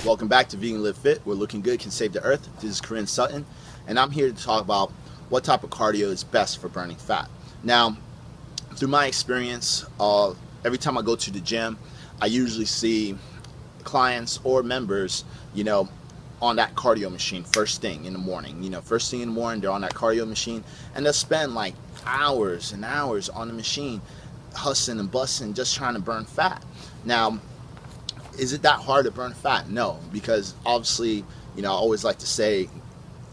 Welcome back to Vegan Live Fit, where looking good can save the earth. This is Corinne Sutton, and I'm here to talk about what type of cardio is best for burning fat. Now, through my experience, every time I go to the gym, I usually see clients or members, on that cardio machine first thing in the morning. First thing in the morning, they're on that cardio machine, and they'll spend like hours and hours on the machine, hustling and busting, just trying to burn fat. Now, is it that hard to burn fat? No, because obviously, I always like to say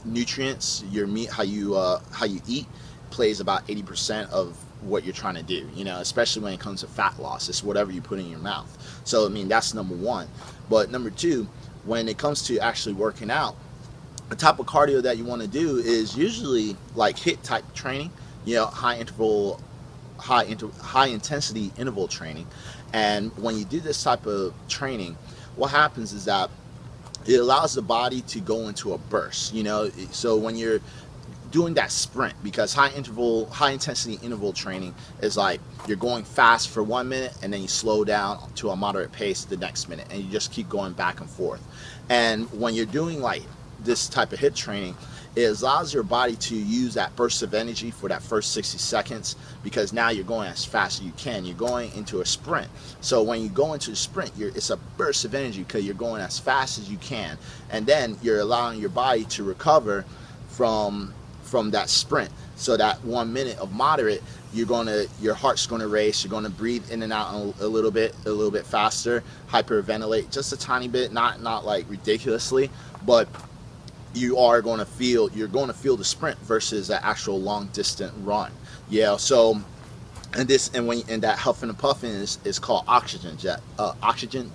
nutrients, your meat, how you eat plays about 80% of what you're trying to do, especially when it comes to fat loss. It's whatever you put in your mouth. So, that's number one. But number two, when it comes to actually working out, the type of cardio that you want to do is usually like HIIT type training, high intensity interval training. And when you do this type of training, what happens is that it allows the body to go into a burst. So when you're doing that sprint, because high intensity interval training is like you're going fast for 1 minute and then you slow down to a moderate pace the next minute, and you just keep going back and forth. And when you're doing like this type of HIIT training, it allows your body to use that burst of energy for that first 60 seconds, because now you're going as fast as you can. You're going into a sprint. So when you go into a sprint, it's a burst of energy because you're going as fast as you can. And then you're allowing your body to recover from that sprint. So that 1 minute of moderate, your heart's going to race. You're going to breathe in and out a little bit faster, hyperventilate just a tiny bit, not like ridiculously, but you're going to feel the sprint versus an actual long distance run. So and that huffing and puffing is called oxygen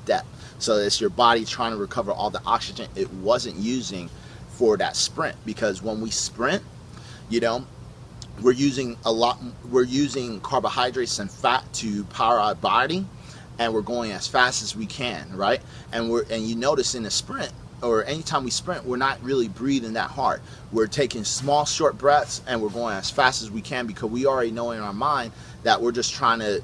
depth. So it's your body trying to recover all the oxygen it wasn't using for that sprint. Because when we sprint, we're using carbohydrates and fat to power our body, and we're going as fast as we can, right? And you notice in the sprint, or anytime we sprint, we're not really breathing that hard. We're taking small, short breaths, and we're going as fast as we can, because we already know in our mind that we're just trying to,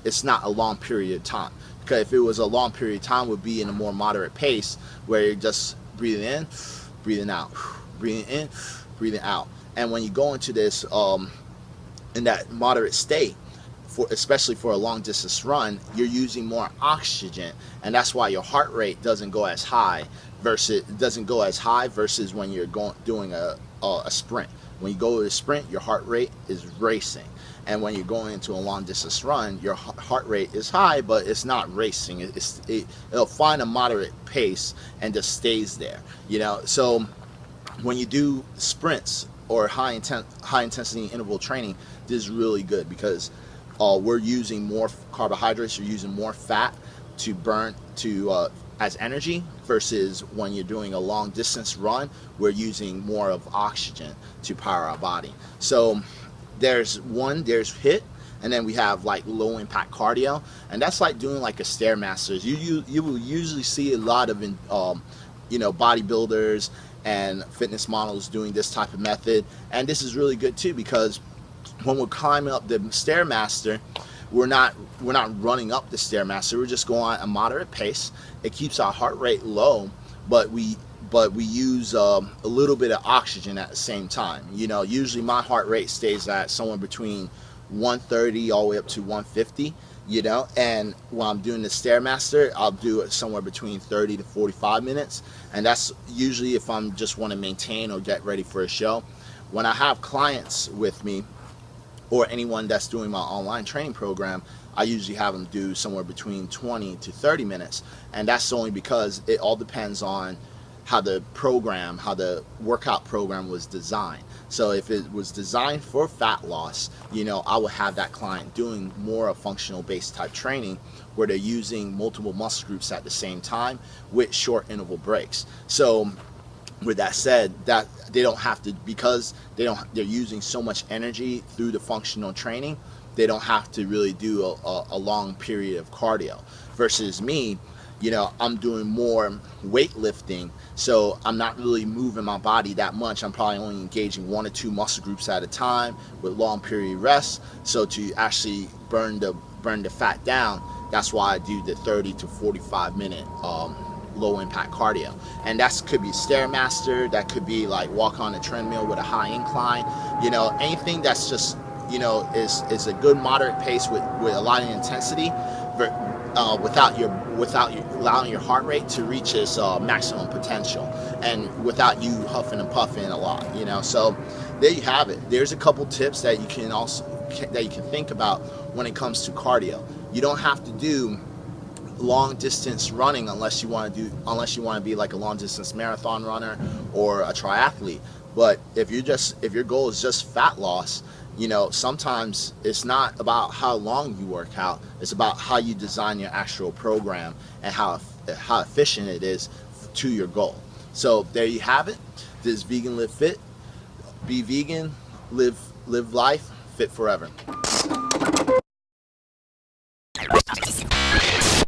it's not a long period of time. Because if it was a long period of time, we'd be in a more moderate pace where you're just breathing in, breathing out, breathing in, breathing out. And when you go into this, in that moderate state, especially for a long distance run, you're using more oxygen, and that's why your heart rate doesn't go as high versus when you're doing a sprint. When you go to a sprint, your heart rate is racing, and when you're going into a long distance run, your heart rate is high, but it's not racing. It'll find a moderate pace and just stays there. So when you do sprints or high intensity interval training, this is really good, because we're using more carbohydrates, you're using more fat to burn as energy, versus when you're doing a long distance run, we're using more of oxygen to power our body. So there's HIIT, and then we have like low impact cardio, and that's like doing like a Stairmaster. You will usually see a lot of bodybuilders and fitness models doing this type of method, and this is really good too, because when we're climbing up the Stairmaster, we're not running up the Stairmaster. We're just going at a moderate pace. It keeps our heart rate low, but we use a little bit of oxygen at the same time. Usually my heart rate stays at somewhere between 130 all the way up to 150. And when I'm doing the Stairmaster, I'll do it somewhere between 30 to 45 minutes, and that's usually if I'm just want to maintain or get ready for a show. When I have clients with me, or anyone that's doing my online training program, I usually have them do somewhere between 20 to 30 minutes. And that's only because it all depends on how the workout program was designed. So if it was designed for fat loss, I would have that client doing more of functional based type training, where they're using multiple muscle groups at the same time with short interval breaks. So with that said, that they don't have to, because they're using so much energy through the functional training, they don't have to really do a long period of cardio. Versus me, I'm doing more weightlifting, so I'm not really moving my body that much. I'm probably only engaging 1 or 2 muscle groups at a time with long period rests. So to actually burn the fat down, That's why I do the 30 to 45 minute low impact cardio. And that could be Stairmaster, that could be like walk on a treadmill with a high incline, you know, anything that's just, you know, is a good moderate pace with a lot of intensity, but without allowing your heart rate to reach its maximum potential, and without you huffing and puffing a lot, you know. So there you have it. There's a couple tips that you can think about when it comes to cardio. You don't have to do long distance running unless you want to be like a long distance marathon runner or a triathlete. But if your goal is just fat loss, you know, sometimes it's not about how long you work out, it's about how you design your actual program and how efficient it is to your goal. So there you have it. This is Vegan Live Fit. Be vegan, live life, fit forever.